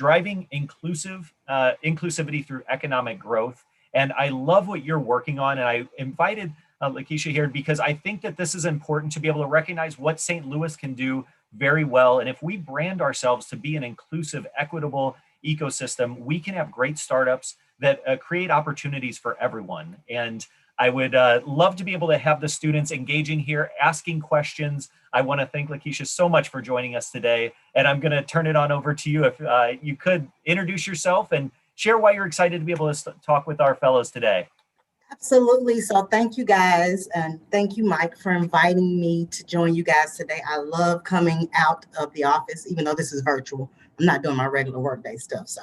driving inclusivity through economic growth. And I love what you're working on. And I invited Lakesha here because I think that this is important to be able to recognize what St. Louis can do very well. And if we brand ourselves to be an inclusive, equitable ecosystem, we can have great startups that create opportunities for everyone. And I would love to be able to have the students engaging here, asking questions. I want to thank Lakesha so much for joining us today. And I'm going to turn it on over to you. If you could introduce yourself and share why you're excited to be able to talk with our fellows today. Absolutely. So thank you guys. And thank you, Mike, for inviting me to join you guys today. I love coming out of the office, even though this is virtual. I'm not doing my regular workday stuff. So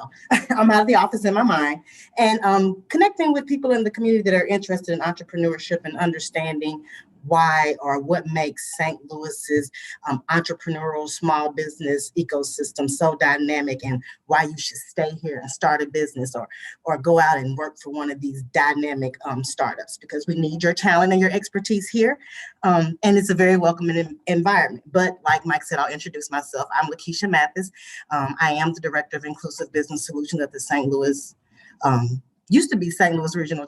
I'm out of the office in my mind and connecting with people in the community that are interested in entrepreneurship and understanding why or what makes St. Louis's entrepreneurial small business ecosystem so dynamic, and why you should stay here and start a business or go out and work for one of these dynamic startups, because we need your talent and your expertise here. And it's a very welcoming environment. But like Mike said, I'll introduce myself. I'm Lakesha Mathias. I am the Director of Inclusive Business Solutions at the St. Louis used to be St. Louis Regional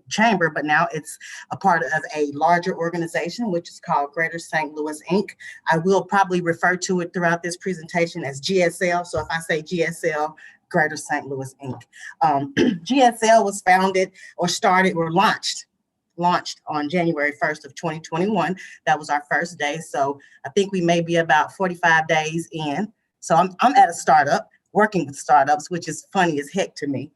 Chamber, but now it's a part of a larger organization, which is called Greater St. Louis, Inc. I will probably refer to it throughout this presentation as GSL. So if I say GSL, Greater St. Louis, Inc. GSL was founded or started or launched on January 1st of 2021. That was our first day. So I think we may be about 45 days in. So I'm at a startup, working with startups, which is funny as heck to me.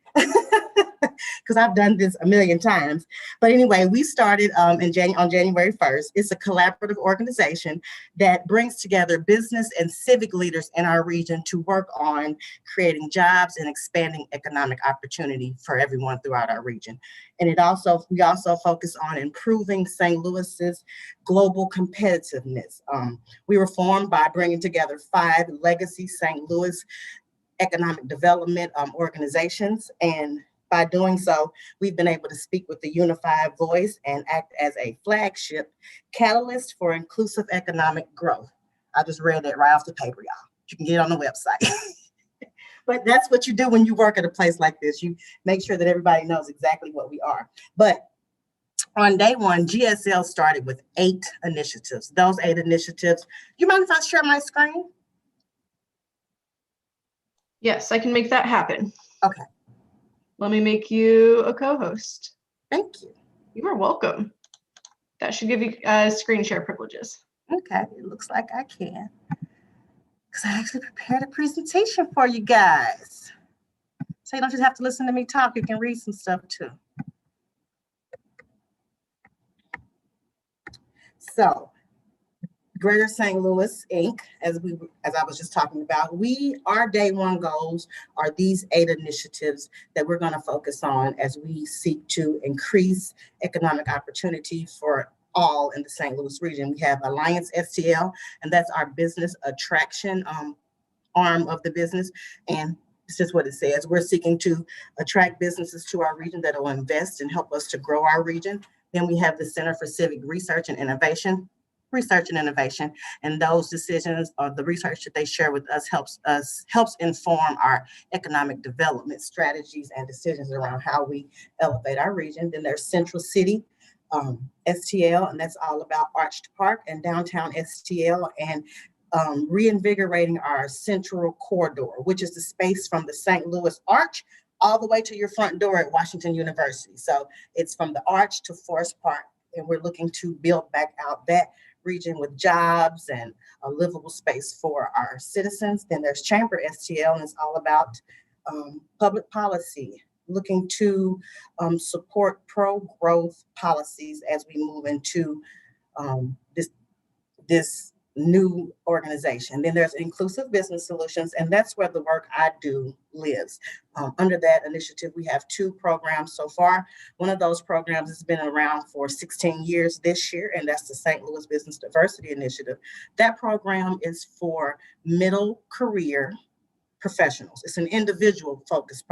Because I've done this a million times. But anyway, we started on January 1st. It's a collaborative organization that brings together business and civic leaders in our region to work on creating jobs and expanding economic opportunity for everyone throughout our region. And we also focus on improving St. Louis's global competitiveness. We were formed by bringing together 5 legacy St. Louis economic development organizations, and by doing so, we've been able to speak with a unified voice and act as a flagship catalyst for inclusive economic growth. I just read that right off the paper, y'all. You can get it on the website. But that's what you do when you work at a place like this. You make sure that everybody knows exactly what we are. But on day one, GSL started with 8 initiatives. Those 8 initiatives, do you mind if I share my screen? Yes, I can make that happen. Okay. Let me make you a co-host. Thank you. You are welcome. That should give you screen share privileges. Okay, it looks like I can. Because I actually prepared a presentation for you guys. So you don't just have to listen to me talk, you can read some stuff too. So, Greater St. Louis, Inc., as I was just talking about, our day one goals are these 8 initiatives that we're going to focus on as we seek to increase economic opportunity for all in the St. Louis region. We have Alliance STL, and that's our business attraction arm of the business. And it's just what it says. We're seeking to attract businesses to our region that will invest and help us to grow our region. Then we have the Center for Civic Research and Innovation, and those decisions or the research that they share with us helps inform our economic development strategies and decisions around how we elevate our region. Then there's Central City STL, and that's all about Arched Park and downtown STL and reinvigorating our central corridor, which is the space from the St. Louis Arch all the way to your front door at Washington University. So it's from the Arch to Forest Park, and we're looking to build back out that region with jobs and a livable space for our citizens. Then there's Chamber STL, and it's all about public policy, looking to support pro-growth policies as we move into this new organization. Then there's Inclusive Business Solutions, and that's where the work I do lives. Under that initiative, we have 2 programs so far. One of those programs has been around for 16 years this year, and that's the St. Louis Business Diversity Initiative. That program is for middle career professionals. It's an individual focused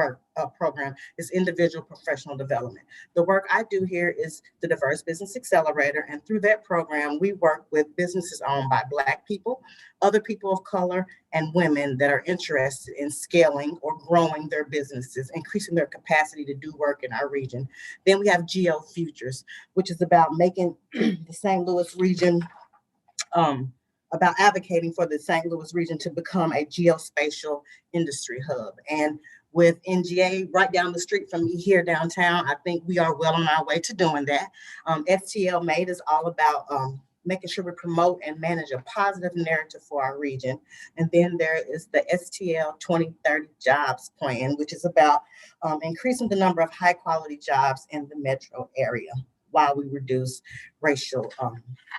program. It's individual professional development. The work I do here is the Diverse Business Accelerator. And through that program, we work with businesses owned by Black people, other people of color, and women that are interested in scaling or growing their businesses, increasing their capacity to do work in our region. Then we have Geo Futures, which is about making the St. Louis region about advocating for the St. Louis region to become a geospatial industry hub. And with NGA right down the street from me here downtown, I think we are well on our way to doing that. STL Made is all about making sure we promote and manage a positive narrative for our region. And then there is the STL 2030 Jobs Plan, which is about increasing the number of high quality jobs in the metro area while we reduce racial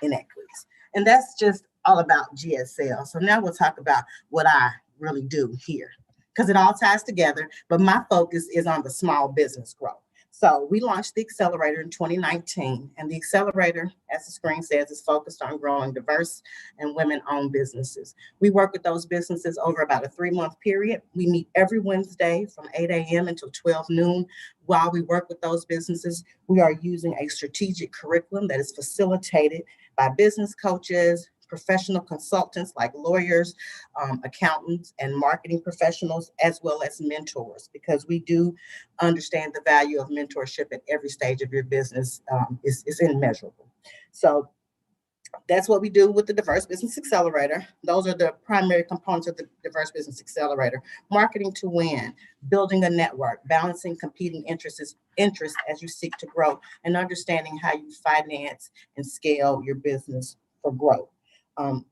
inequities. And that's just all about GSL. So now we'll talk about what I really do here, because it all ties together, but my focus is on the small business growth. So we launched the Accelerator in 2019, and the Accelerator, as the screen says, is focused on growing diverse and women-owned businesses. We work with those businesses over about a 3-month period. We meet every Wednesday from 8 a.m. until 12 noon. While we work with those businesses, we are using a strategic curriculum that is facilitated by business coaches, professional consultants like lawyers, accountants, and marketing professionals, as well as mentors, because we do understand the value of mentorship at every stage of your business is immeasurable. So that's what we do with the Diverse Business Accelerator. Those are the primary components of the Diverse Business Accelerator: marketing to win, building a network, balancing competing interests as you seek to grow, and understanding how you finance and scale your business for growth.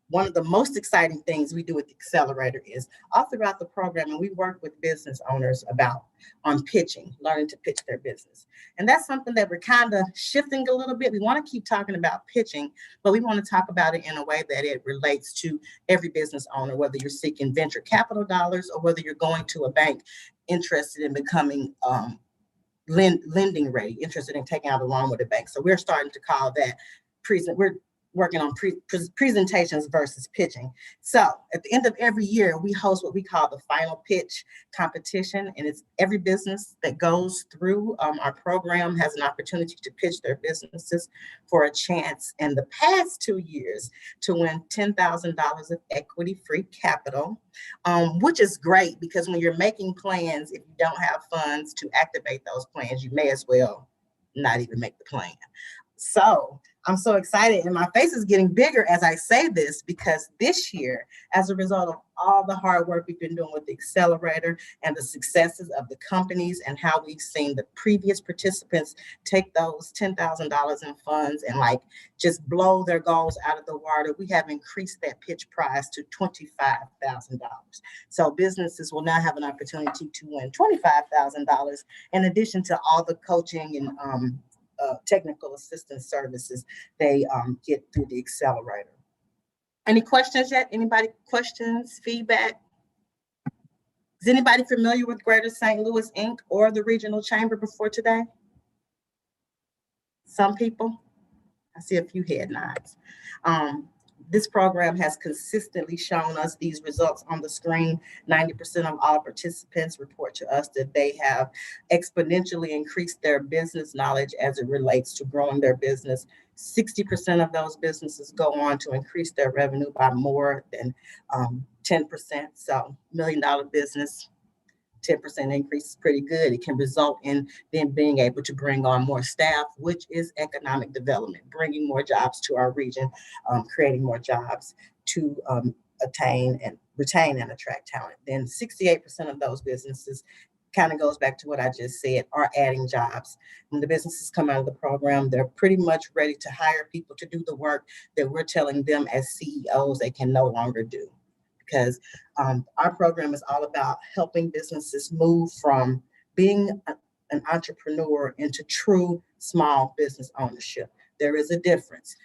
One of the most exciting things we do with the Accelerator is all throughout the program, and we work with business owners on pitching, learning to pitch their business. And that's something that we're kind of shifting a little bit. We want to keep talking about pitching, but we want to talk about it in a way that it relates to every business owner, whether you're seeking venture capital dollars or whether you're going to a bank interested in becoming lending ready, interested in taking out a loan with a bank. So we're starting to call that we're working on presentations versus pitching. So at the end of every year, we host what we call the final pitch competition. And it's every business that goes through our program has an opportunity to pitch their businesses for a chance in the past 2 years to win $10,000 of equity-free capital, which is great because when you're making plans, if you don't have funds to activate those plans, you may as well not even make the plan. So I'm so excited, and my face is getting bigger as I say this, because this year, as a result of all the hard work we've been doing with the Accelerator and the successes of the companies and how we've seen the previous participants take those $10,000 in funds and just blow their goals out of the water, we have increased that pitch prize to $25,000. So businesses will now have an opportunity to win $25,000 in addition to all the coaching and technical assistance services they get through the Accelerator. Any questions yet? Anybody questions, feedback? Is anybody familiar with Greater St. Louis Inc. or the Regional Chamber before today? Some people? I see a few head nods. This program has consistently shown us these results on the screen. 90% of all participants report to us that they have exponentially increased their business knowledge as it relates to growing their business. 60% of those businesses go on to increase their revenue by more than 10%. So $1 million business, 10% increase is pretty good. It can result in them being able to bring on more staff, which is economic development, bringing more jobs to our region, creating more jobs to attain and retain and attract talent. Then 68% of those businesses, kind of goes back to what I just said, are adding jobs. When the businesses come out of the program, they're pretty much ready to hire people to do the work that we're telling them as CEOs they can no longer do. Because our program is all about helping businesses move from being an entrepreneur into true small business ownership. There is a difference.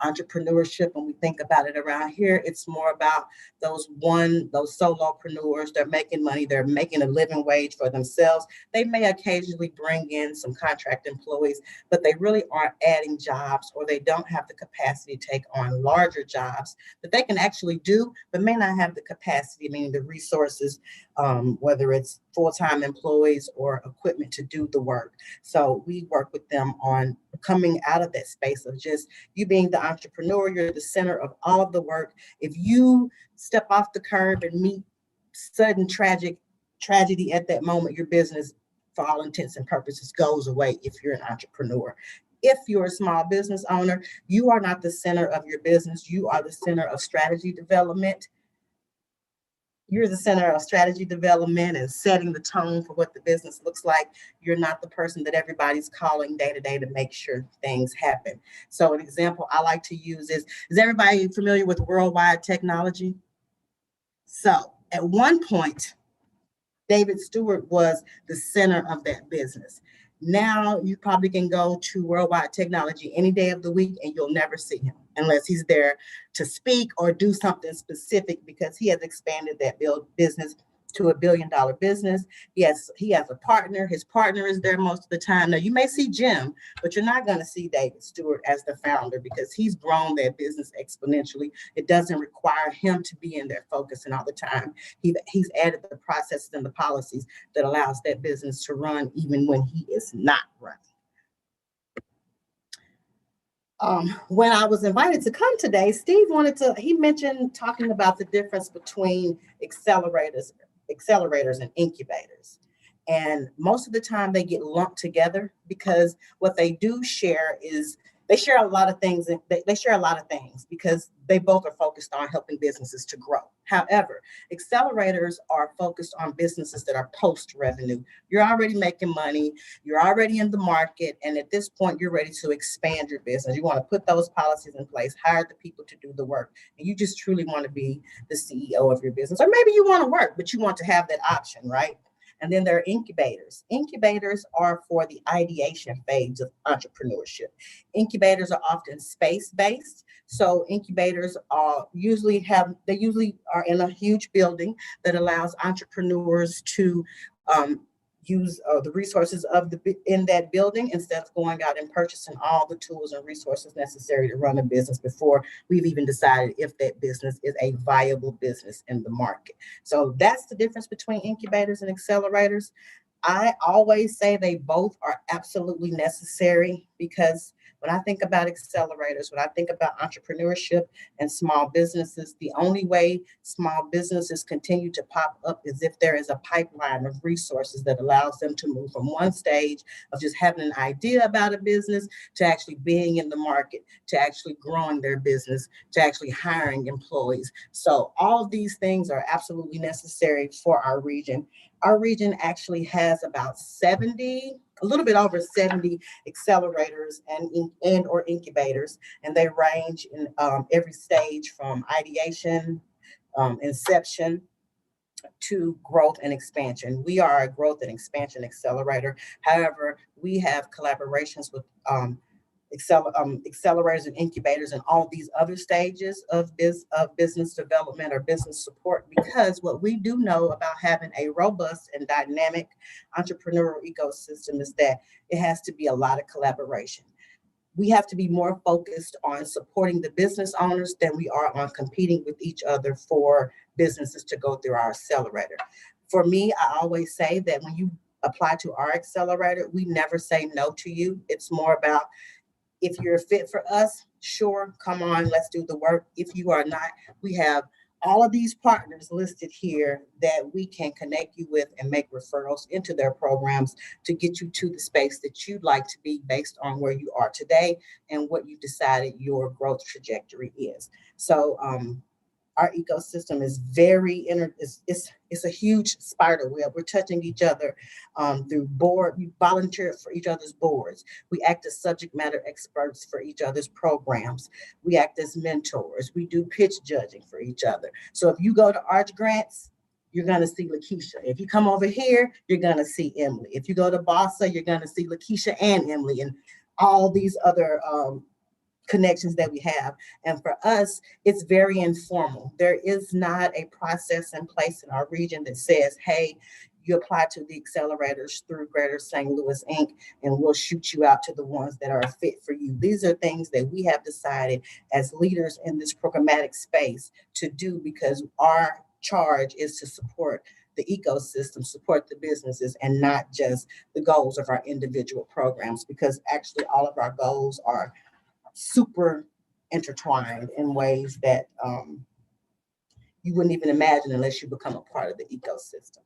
Entrepreneurship, when we think about it around here, it's more about those solopreneurs. They're making money. They're making a living wage for themselves. They may occasionally bring in some contract employees, but they really aren't adding jobs, or they don't have the capacity to take on larger jobs that they can actually do, but may not have the capacity, meaning the resources, whether it's full-time employees or equipment to do the work. So we work with them on coming out of that space of just you being the entrepreneur. You're the center of all of the work. If you step off the curb and meet sudden tragedy at that moment, your business, for all intents and purposes, goes away if you're an entrepreneur. If you're a small business owner, you are not the center of your business. You are the center of strategy development. You're the center of strategy development and setting the tone for what the business looks like. You're not the person that everybody's calling day to day to make sure things happen. So an example I like to use is everybody familiar with worldwide technology? So at one point, David Stewart was the center of that business. Now you probably can go to Worldwide Technology any day of the week and you'll never see him unless he's there to speak or do something specific, because he has expanded that business to $1 billion business. He has a partner. His partner is there most of the time. Now you may see Jim, but you're not going to see David Stewart as the founder, because he's grown that business exponentially. It doesn't require him to be in there focusing all the time. He's added the processes and the policies that allows that business to run even when he is not running. When I was invited to come today, Steve he mentioned talking about the difference between accelerators and incubators. And most of the time they get lumped together, because what they do share is they share a lot of things. They share a lot of things because they both are focused on helping businesses to grow. However, accelerators are focused on businesses that are post-revenue. You're already making money. You're already in the market. And at this point, you're ready to expand your business. You want to put those policies in place, hire the people to do the work. And you just truly want to be the CEO of your business. Or maybe you want to work, but you want to have that option, right? And then there are incubators. Incubators are for the ideation phase of entrepreneurship. Incubators are often space-based. So incubators usually are in a huge building that allows entrepreneurs to use the resources in that building, instead of going out and purchasing all the tools and resources necessary to run a business before we've even decided if that business is a viable business in the market. So that's the difference between incubators and accelerators. I always say they both are absolutely necessary, because when I think about accelerators, when I think about entrepreneurship and small businesses, the only way small businesses continue to pop up is if there is a pipeline of resources that allows them to move from one stage of just having an idea about a business to actually being in the market, to actually growing their business, to actually hiring employees. So all of these things are absolutely necessary for our region. Our region actually has about a little bit over 70 accelerators and or incubators, and they range in every stage from ideation, inception, to growth and expansion. We are a growth and expansion accelerator. However, we have collaborations with accelerators and incubators and all these other stages of business development or business support, because what we do know about having a robust and dynamic entrepreneurial ecosystem is that it has to be a lot of collaboration. We have to be more focused on supporting the business owners than we are on competing with each other for businesses to go through our accelerator. For me, I always say that when you apply to our accelerator, we never say no to you. It's more about, if you're a fit for us, sure, come on, let's do the work. If you are not, we have all of these partners listed here that we can connect you with and make referrals into their programs to get you to the space that you'd like to be based on where you are today and what you've decided your growth trajectory is. So our ecosystem is it's a huge spider web. We're touching each other through board. We volunteer for each other's boards. We act as subject matter experts for each other's programs. We act as mentors. We do pitch judging for each other. So if you go to Arch Grants, you're going to see Lakesha. If you come over here, you're going to see Emily. If you go to Bossa, you're going to see Lakesha and Emily. And all these other connections that we have. And for us, it's very informal. There is not a process in place in our region that says, hey, you apply to the accelerators through Greater St. Louis Inc., and we'll shoot you out to the ones that are a fit for you. These are things that we have decided as leaders in this programmatic space to do, because our charge is to support the ecosystem, support the businesses, and not just the goals of our individual programs, because actually all of our goals are super intertwined in ways that you wouldn't even imagine unless you become a part of the ecosystem.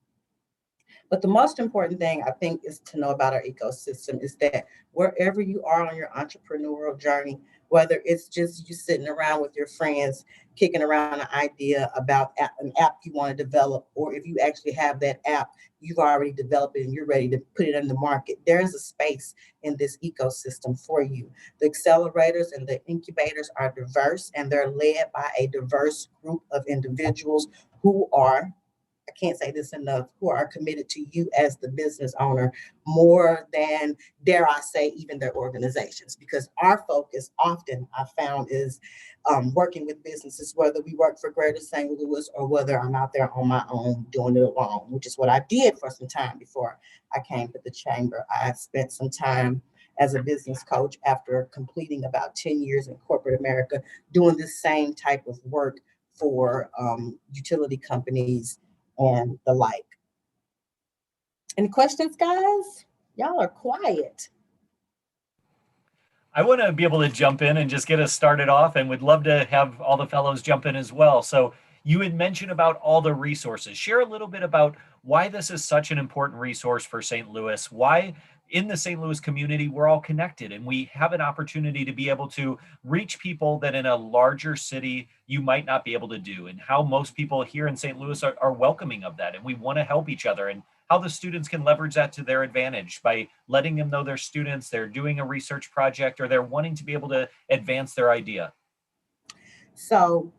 But the most important thing I think is to know about our ecosystem is that wherever you are on your entrepreneurial journey, whether it's just you sitting around with your friends, kicking around an idea about an app you want to develop, or if you actually have that app, you've already developed it and you're ready to put it in the market, there is a space in this ecosystem for you. The accelerators and the incubators are diverse, and they're led by a diverse group of individuals who are, I can't say this enough, who are committed to you as the business owner more than, dare I say, even their organizations. Because our focus often, I found, is working with businesses, whether we work for Greater St. Louis or whether I'm out there on my own doing it alone, which is what I did for some time before I came to the chamber. I spent some time as a business coach after completing about 10 years in corporate America, doing the same type of work for utility companies and the like. Any questions, guys? Y'all are quiet. I want to be able to jump in and just get us started off, and would love to have all the fellows jump in as well. So you had mentioned about all the resources. Share a little bit about why this is such an important resource for St. Louis, why in the St. Louis community we're all connected and we have an opportunity to be able to reach people that in a larger city you might not be able to do, and how most people here in St. Louis are welcoming of that, and we want to help each other, and how the students can leverage that to their advantage by letting them know they're students, they're doing a research project, or they're wanting to be able to advance their idea. So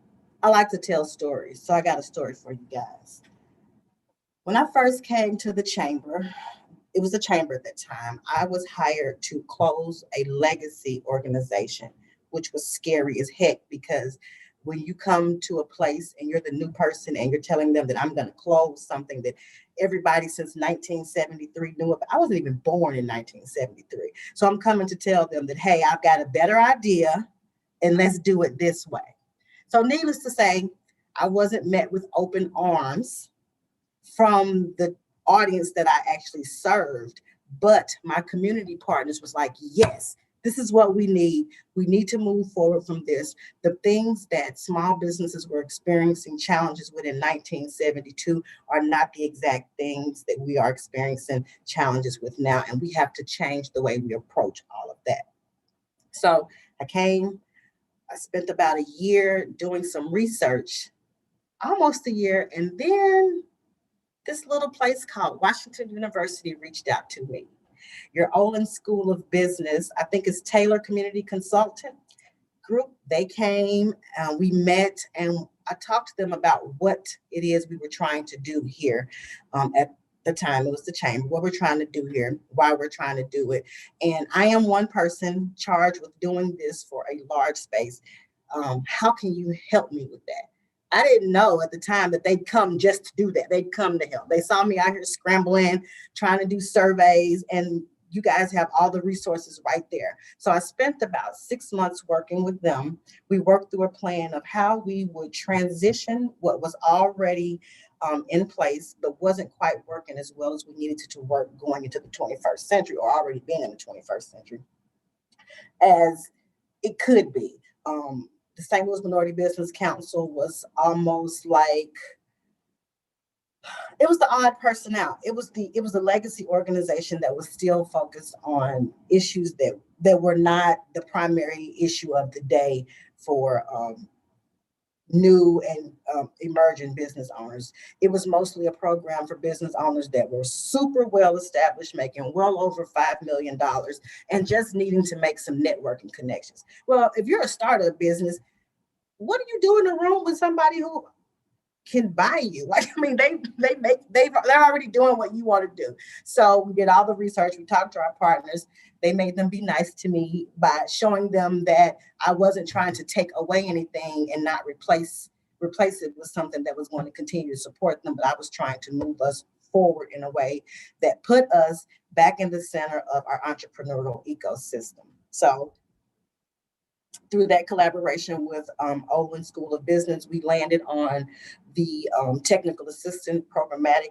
I like to tell stories. So I got a story for you guys. When I first came to the chamber, it was a chamber at that time, I was hired to close a legacy organization, which was scary as heck, because when you come to a place and you're the new person and you're telling them that I'm going to close something that everybody since 1973 knew about. I wasn't even born in 1973. So I'm coming to tell them that, hey, I've got a better idea and let's do it this way. So needless to say, I wasn't met with open arms from the audience that I actually served, but my community partners was like, yes, this is what we need. We need to move forward from this. The things that small businesses were experiencing challenges with in 1972 are not the exact things that we are experiencing challenges with now, and we have to change the way we approach all of that. So I spent about a year doing some research, almost a year, and then this little place called Washington University reached out to me. Your Olin School of Business, I think it's Taylor Community Consultant Group. They came, we met, and I talked to them about what it is we were trying to do here. At the time, it was the chamber, what we're trying to do here, why we're trying to do it. And I am one person charged with doing this for a large space. How can you help me with that? I didn't know at the time that they'd come just to do that. They'd come to help. They saw me out here scrambling, trying to do surveys, and you guys have all the resources right there. So I spent about 6 months working with them. We worked through a plan of how we would transition what was already in place, but wasn't quite working as well as we needed it to work going into the 21st century, or already being in the 21st century, as it could be. The St. Louis Minority Business Council was almost like, it was the odd person out. It was a legacy organization that was still focused on issues that were not the primary issue of the day for new and emerging business owners. It was mostly a program for business owners that were super well established, making well over $5 million, and just needing to make some networking connections. Well, if you're a startup business, what do you do in a room with somebody who can buy you. Like, I mean, they're already doing what you want to do. So we did all the research. We talked to our partners. They made them be nice to me by showing them that I wasn't trying to take away anything and not replace it with something that was going to continue to support them. But I was trying to move us forward in a way that put us back in the center of our entrepreneurial ecosystem. So through that collaboration with Olin School of Business, we landed on the technical assistant programmatic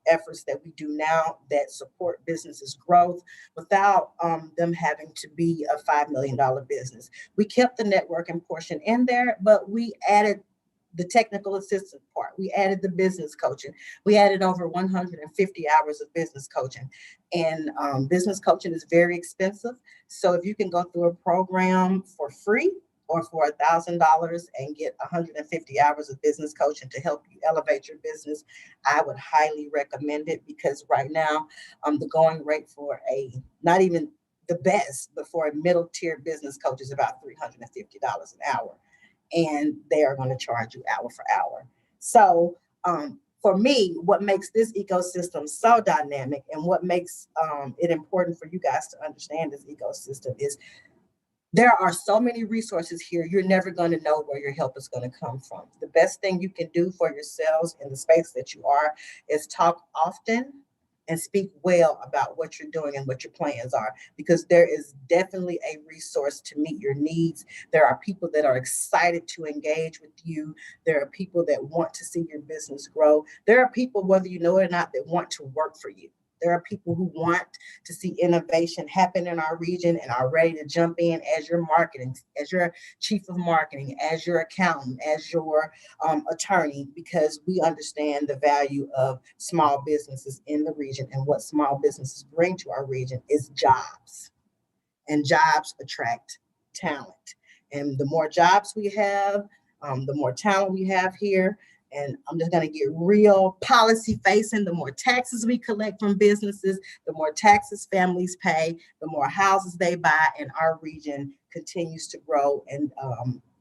efforts that we do now that support businesses' growth without them having to be a $5 million business. We kept the networking portion in there, but we added the technical assistant part. We added the business coaching. We added over 150 hours of business coaching. And business coaching is very expensive. So if you can go through a program for free or for $1,000 and get 150 hours of business coaching to help you elevate your business, I would highly recommend it, because right now the going rate for not even the best, but for a middle tier business coach is about $350 an hour. And they are going to charge you hour for hour. So for me, what makes this ecosystem so dynamic and what makes it important for you guys to understand this ecosystem is there are so many resources here. You're never going to know where your help is going to come from. The best thing you can do for yourselves in the space that you are is talk often and speak well about what you're doing and what your plans are, because there is definitely a resource to meet your needs. There are people that are excited to engage with you. There are people that want to see your business grow. There are people, whether you know it or not, that want to work for you. There are people who want to see innovation happen in our region and are ready to jump in as your marketing, as your chief of marketing, as your accountant, as your attorney, because we understand the value of small businesses in the region, and what small businesses bring to our region is jobs, and jobs attract talent. And the more jobs we have, the more talent we have here. And I'm just going to get real policy facing. The more taxes we collect from businesses, the more taxes families pay, the more houses they buy, and our region continues to grow and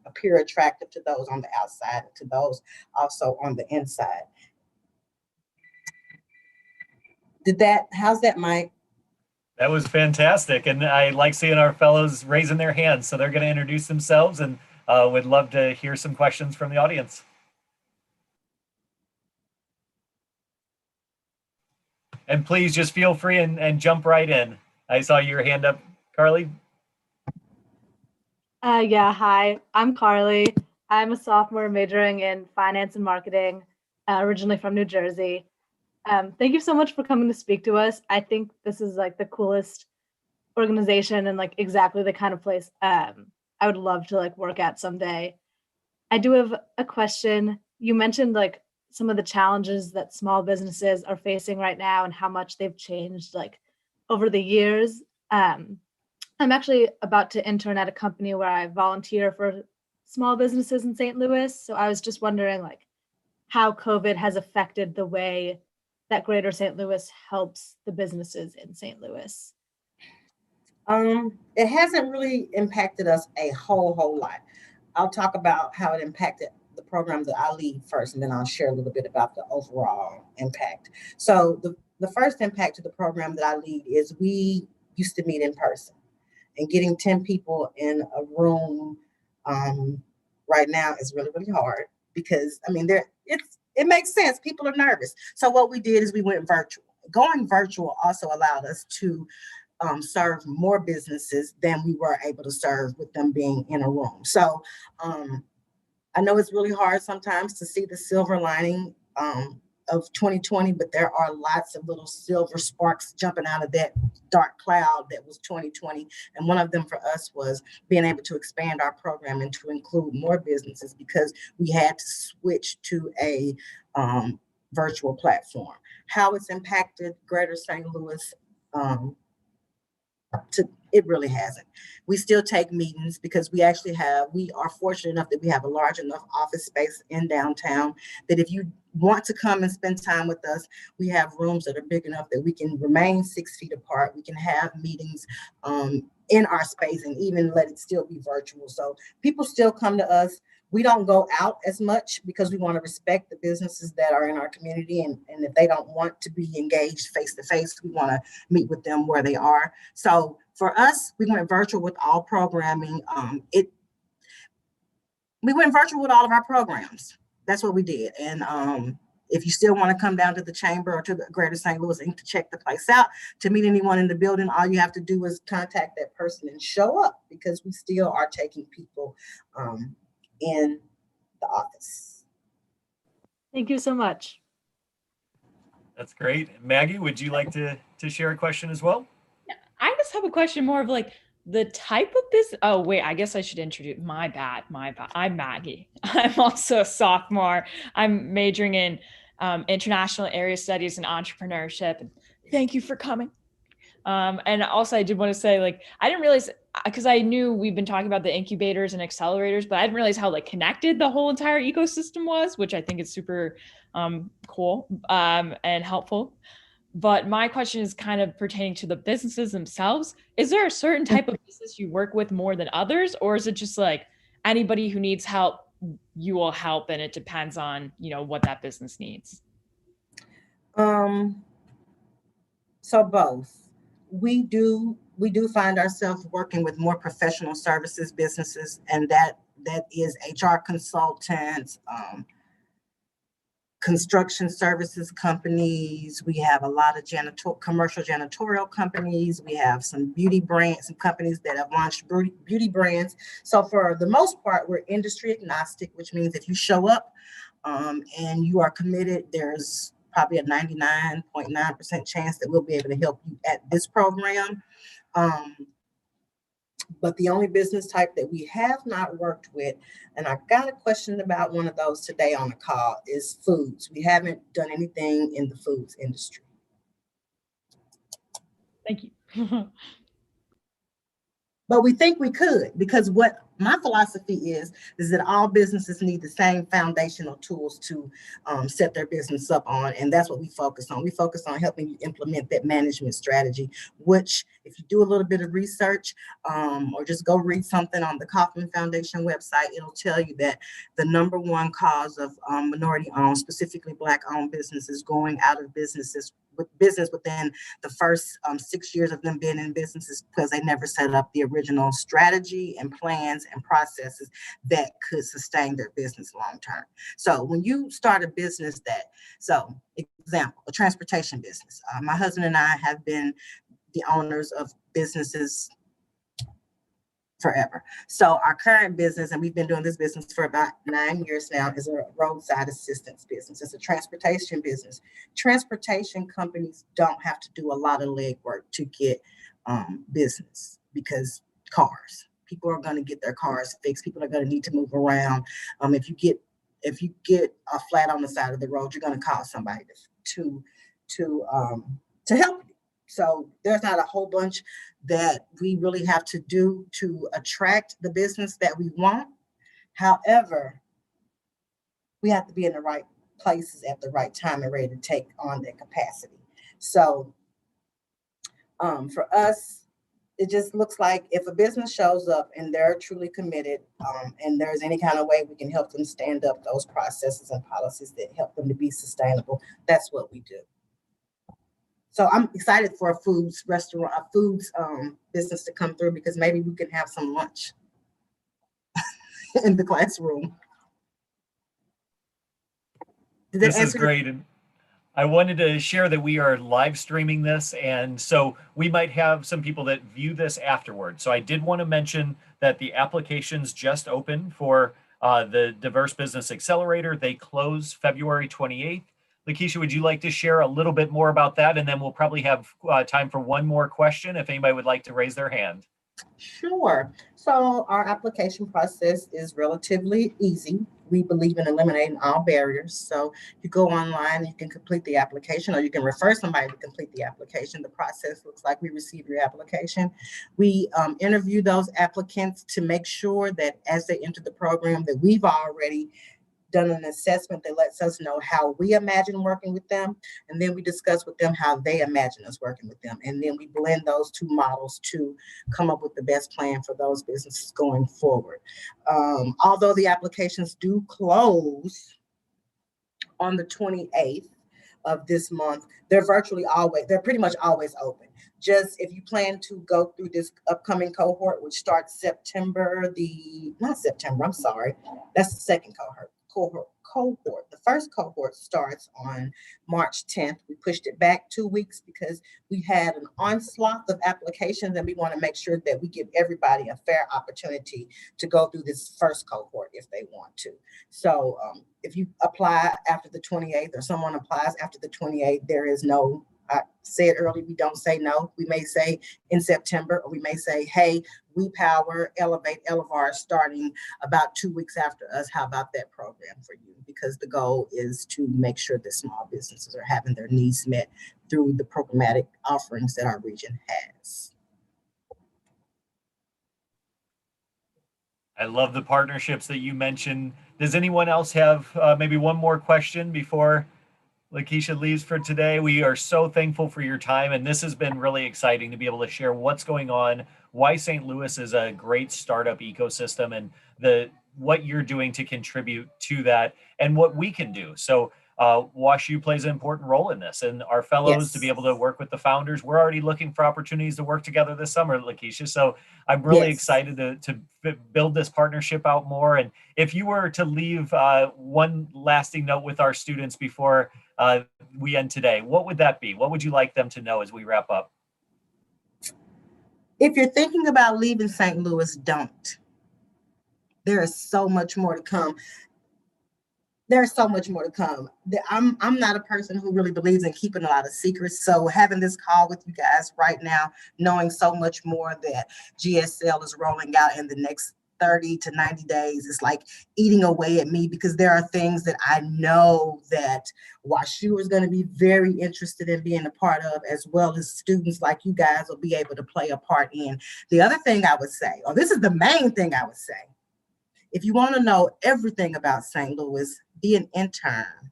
appear attractive to those on the outside and to those also on the inside. How's that, Mike? That was fantastic. And I like seeing our fellows raising their hands. So they're going to introduce themselves, and would love to hear some questions from the audience. And please just feel free and jump right in. I saw your hand up, Carly. Yeah, hi, I'm Carly. I'm a sophomore majoring in finance and marketing, originally from New Jersey. Thank you so much for coming to speak to us. I think this is like the coolest organization and like exactly the kind of place I would love to like work at someday. I do have a question. You mentioned like some of the challenges that small businesses are facing right now and how much they've changed like over the years. I'm actually about to intern at a company where I volunteer for small businesses in St. Louis. So I was just wondering like how COVID has affected the way that Greater St. Louis helps the businesses in St. Louis. It hasn't really impacted us a whole lot. I'll talk about how it impacted the program that I lead first, and then I'll share a little bit about the overall impact. So the first impact to the program that I lead is we used to meet in person, and getting 10 people in a room right now is really, really hard, because I mean, it makes sense. People are nervous. So what we did is we went virtual. Going virtual also allowed us to serve more businesses than we were able to serve with them being in a room. So I know it's really hard sometimes to see the silver lining of 2020, but there are lots of little silver sparks jumping out of that dark cloud that was 2020. And one of them for us was being able to expand our program and to include more businesses, because we had to switch to a virtual platform. How it's impacted Greater St. Louis, it really hasn't. We still take meetings because we are fortunate enough that we have a large enough office space in downtown that if you want to come and spend time with us, we have rooms that are big enough that we can remain 6 feet apart. We can have meetings in our space and even let it still be virtual. So people still come to us. We don't go out as much because we want to respect the businesses that are in our community. And if they don't want to be engaged face to face, we want to meet with them where they are. So for us, we went virtual with all programming. We went virtual with all of our programs. That's what we did. And if you still want to come down to the chamber or to the Greater St. Louis Inc. to check the place out, to meet anyone in the building, all you have to do is contact that person and show up, because we still are taking people in the office. Thank you so much. That's great. Maggie, would you like to share a question as well? I just have a question more of like the type of business. Oh, wait, I guess I should introduce. My bad. I'm Maggie. I'm also a sophomore. I'm majoring in international area studies and entrepreneurship. And thank you for coming. And also I did want to say, like, I didn't realize, because I knew we've been talking about the incubators and accelerators, but I didn't realize how like connected the whole entire ecosystem was, which I think is super cool and helpful. But my question is kind of pertaining to the businesses themselves. Is there a certain type of business you work with more than others, or is it just like anybody who needs help, you will help, and it depends on, you know, what that business needs? So both. We do find ourselves working with more professional services businesses, and that is HR consultants, construction services companies. We have a lot of commercial janitorial companies. We have some beauty brands, some companies that have launched beauty brands. So for the most part, we're industry agnostic, which means if you show up and you are committed, there's probably a 99.9% chance that we'll be able to help you at this program. But the only business type that we have not worked with, and I got a question about one of those today on the call, is foods. We haven't done anything in the foods industry. Thank you. But we think we could, because what my philosophy is that all businesses need the same foundational tools to set their business up on. And that's what we focus on. We focus on helping you implement that management strategy, which if you do a little bit of research or just go read something on the Kauffman Foundation website, it'll tell you that the #1 cause of minority-owned, specifically Black-owned businesses going out of business within the first 6 years of them being in businesses, because they never set up the original strategy and plans and processes that could sustain their business long term. So when you start a business example, a transportation business, my husband and I have been the owners of businesses forever. So our current business, and we've been doing this business for about 9 years now, is a roadside assistance business. It's a transportation business. Transportation companies don't have to do a lot of legwork to get business, because people are going to get their cars fixed. People are going to need to move around. If you get a flat on the side of the road, you're going to call somebody to help you. So there's not a whole bunch that we really have to do to attract the business that we want. However, we have to be in the right places at the right time and ready to take on that capacity. So for us, it just looks like if a business shows up and they're truly committed, and there's any kind of way we can help them stand up those processes and policies that help them to be sustainable, that's what we do. So I'm excited for a foods business to come through, because maybe we can have some lunch in the classroom. This is great. And I wanted to share that we are live streaming this, and so we might have some people that view this afterward. So I did want to mention that the applications just opened for the Diverse Business Accelerator. They close February 28th. Lakesha, would you like to share a little bit more about that? And then we'll probably have time for one more question if anybody would like to raise their hand. Sure. So our application process is relatively easy. We believe in eliminating all barriers. So you go online, you can complete the application, or you can refer somebody to complete the application. The process looks like we receive your application. We interview those applicants to make sure that as they enter the program that we've already done an assessment that lets us know how we imagine working with them, and then we discuss with them how they imagine us working with them, and then we blend those two models to come up with the best plan for those businesses going forward. Although the applications do close on the 28th of this month, they're pretty much always open. Just if you plan to go through this upcoming cohort, which starts that's the second cohort. The first cohort starts on March 10th. We pushed it back 2 weeks because we had an onslaught of applications, and we want to make sure that we give everybody a fair opportunity to go through this first cohort if they want to. So if you apply after the 28th, or someone applies after the 28th, there is no, I said earlier, we don't say no. We may say in September, or we may say, hey, We Power, Elevate, Elevar starting about 2 weeks after us. How about that program for you? Because the goal is to make sure that small businesses are having their needs met through the programmatic offerings that our region has. I love the partnerships that you mentioned. Does anyone else have maybe one more question before Lakesha leaves for today? We are so thankful for your time, and this has been really exciting to be able to share what's going on, why St. Louis is a great startup ecosystem, and what you're doing to contribute to that, and what we can do. So WashU plays an important role in this, and our fellows to be able to work with the founders. We're already looking for opportunities to work together this summer, Lakesha. So I'm really excited to build this partnership out more. And if you were to leave one lasting note with our students before we end today, what would that be? What would you like them to know as we wrap up? If you're thinking about leaving St. Louis, don't. There is so much more to come. There's so much more to come. I'm not a person who really believes in keeping a lot of secrets. So having this call with you guys right now, knowing so much more that GSL is rolling out in the next 30 to 90 days, is like eating away at me, because there are things that I know that WashU is going to be very interested in being a part of, as well as students like you guys will be able to play a part in. The other thing I would say, or this is the main thing I would say, if you want to know everything about St. Louis, be an intern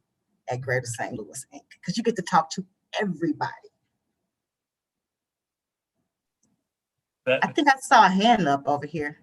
at Greater St. Louis, Inc., because you get to talk to everybody. I think I saw a hand up over here.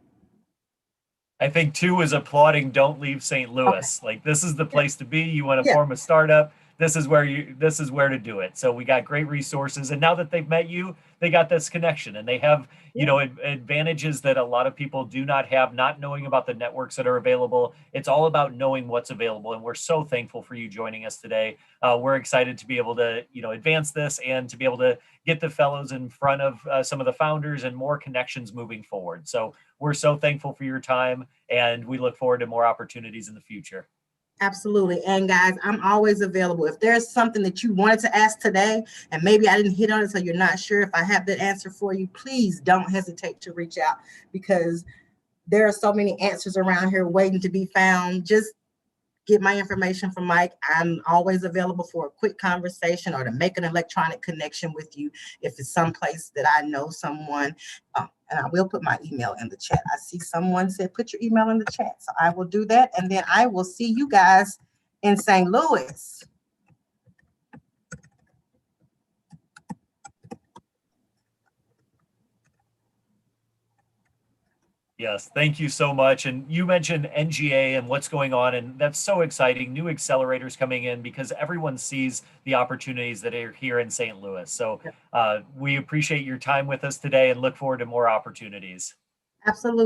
I think 2 is applauding Don't Leave St. Louis. Okay. Like, this is the place to be. You want to form a startup. This is where to do it. So we got great resources. And now that they've met you, they got this connection, and they have, advantages that a lot of people do not have, not knowing about the networks that are available. It's all about knowing what's available. And we're so thankful for you joining us today. We're excited to be able to, advance this, and to be able to get the fellows in front of some of the founders and more connections moving forward. So we're so thankful for your time, and we look forward to more opportunities in the future. Absolutely. And guys, I'm always available. If there's something that you wanted to ask today, and maybe I didn't hit on it, so you're not sure if I have that answer for you, please don't hesitate to reach out, because there are so many answers around here waiting to be found. Just get my information from Mike. I'm always available for a quick conversation, or to make an electronic connection with you if it's someplace that I know someone. And I will put my email in the chat. I see someone said, put your email in the chat. So I will do that. And then I will see you guys in St. Louis. Yes, thank you so much. And you mentioned NGA and what's going on, and that's so exciting. New accelerators coming in, because everyone sees the opportunities that are here in St. Louis. So we appreciate your time with us today, and look forward to more opportunities. Absolutely.